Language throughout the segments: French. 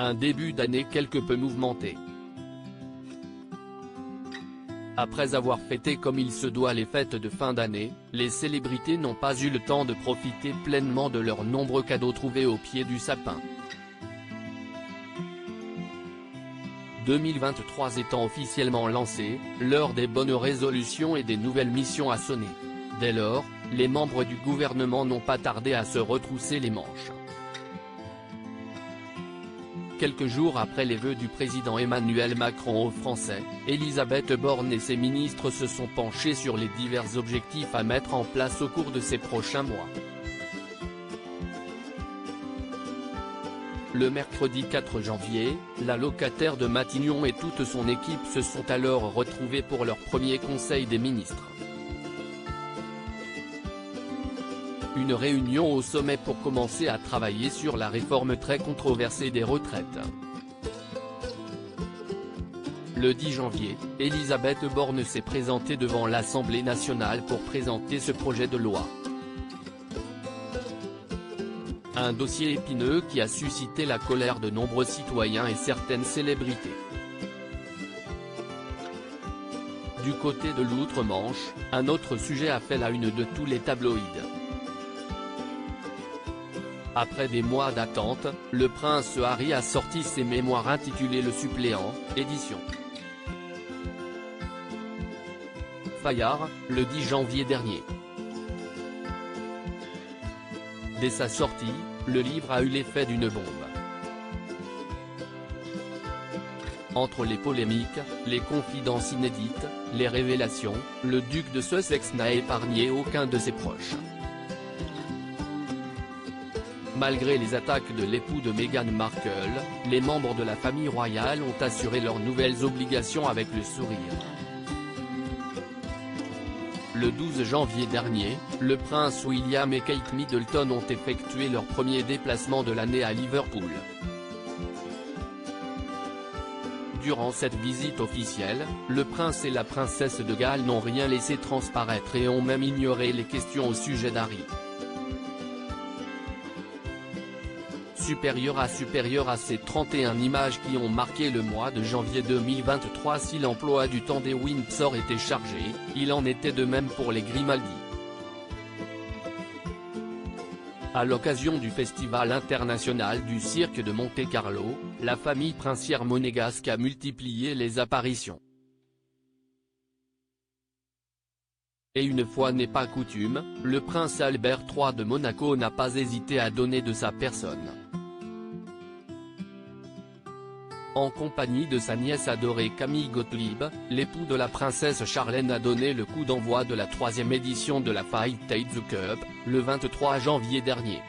Un début d'année quelque peu mouvementé. Après avoir fêté comme il se doit les fêtes de fin d'année, les célébrités n'ont pas eu le temps de profiter pleinement de leurs nombreux cadeaux trouvés au pied du sapin. 2023 étant officiellement lancé, l'heure des bonnes résolutions et des nouvelles missions a sonné. Dès lors, les membres du gouvernement n'ont pas tardé à se retrousser les manches. Quelques jours après les vœux du président Emmanuel Macron aux Français, Elisabeth Borne et ses ministres se sont penchés sur les divers objectifs à mettre en place au cours de ces prochains mois. Le mercredi 4 janvier, la locataire de Matignon et toute son équipe se sont alors retrouvés pour leur premier conseil des ministres. Une réunion au sommet pour commencer à travailler sur la réforme très controversée des retraites. Le 10 janvier, Elisabeth Borne s'est présentée devant l'Assemblée nationale pour présenter ce projet de loi. Un dossier épineux qui a suscité la colère de nombreux citoyens et certaines célébrités. Du côté de l'outre-Manche, un autre sujet a fait la une de tous les tabloïds. Après des mois d'attente, le prince Harry a sorti ses mémoires intitulées Le Suppléant, édition Fayard, le 10 janvier dernier. Dès sa sortie, le livre a eu l'effet d'une bombe. Entre les polémiques, les confidences inédites, les révélations, le duc de Sussex n'a épargné aucun de ses proches. Malgré les attaques de l'époux de Meghan Markle, les membres de la famille royale ont assuré leurs nouvelles obligations avec le sourire. Le 12 janvier dernier, le prince William et Kate Middleton ont effectué leur premier déplacement de l'année à Liverpool. Durant cette visite officielle, le prince et la princesse de Galles n'ont rien laissé transparaître et ont même ignoré les questions au sujet d'Harry. Supérieur à ces 31 images qui ont marqué le mois de janvier 2023. Si l'emploi du temps des Windsor était chargé, il en était de même pour les Grimaldi. À l'occasion du Festival international du cirque de Monte-Carlo, la famille princière monégasque a multiplié les apparitions. Et une fois n'est pas coutume, le prince Albert III de Monaco n'a pas hésité à donner de sa personne. En compagnie de sa nièce adorée Camille Gottlieb, l'époux de la princesse Charlène a donné le coup d'envoi de la 3e édition de la Fight the Cup, le 23 janvier dernier.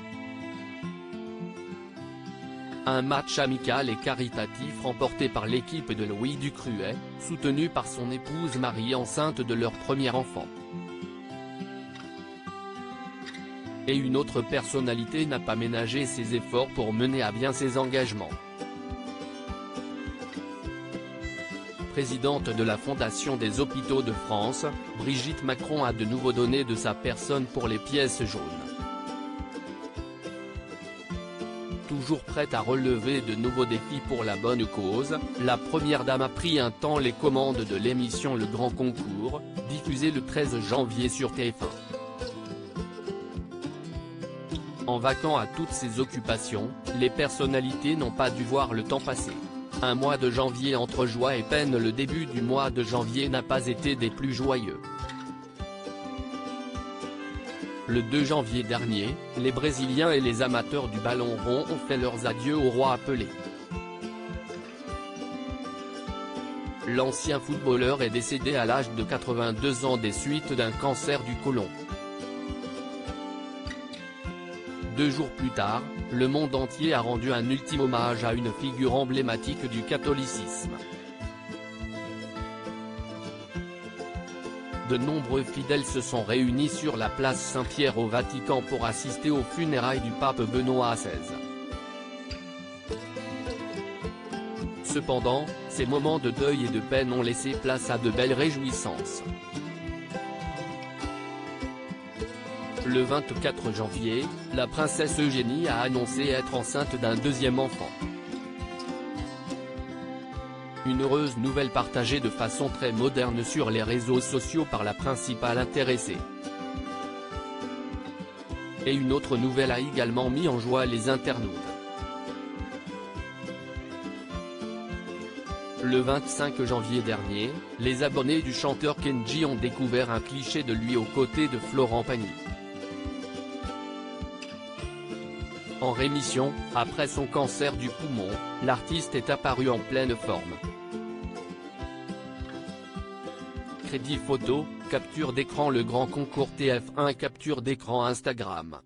Un match amical et caritatif remporté par l'équipe de Louis Ducruet, soutenue par son épouse Marie enceinte de leur premier enfant. Et une autre personnalité n'a pas ménagé ses efforts pour mener à bien ses engagements. Présidente de la Fondation des Hôpitaux de France, Brigitte Macron a de nouveau donné de sa personne pour les pièces jaunes. Toujours prête à relever de nouveaux défis pour la bonne cause, la première dame a pris un temps les commandes de l'émission Le Grand Concours, diffusée le 13 janvier sur TF1. En vaquant à toutes ses occupations, les personnalités n'ont pas dû voir le temps passer. Un mois de janvier entre joie et peine. Le début du mois de janvier n'a pas été des plus joyeux. Le 2 janvier dernier, les Brésiliens et les amateurs du ballon rond ont fait leurs adieux au roi appelé. L'ancien footballeur est décédé à l'âge de 82 ans des suites d'un cancer du côlon. 2 jours plus tard, le monde entier a rendu un ultime hommage à une figure emblématique du catholicisme. De nombreux fidèles se sont réunis sur la place Saint-Pierre au Vatican pour assister aux funérailles du pape Benoît XVI. Cependant, ces moments de deuil et de peine ont laissé place à de belles réjouissances. Le 24 janvier, la princesse Eugénie a annoncé être enceinte d'un 2e enfant. Une heureuse nouvelle partagée de façon très moderne sur les réseaux sociaux par la principale intéressée. Et une autre nouvelle a également mis en joie les internautes. Le 25 janvier dernier, les abonnés du chanteur Kenji ont découvert un cliché de lui aux côtés de Florent Pagny. En rémission, après son cancer du poumon, l'artiste est apparu en pleine forme. Crédit photo, capture d'écran. Le grand concours TF1 capture d'écran Instagram.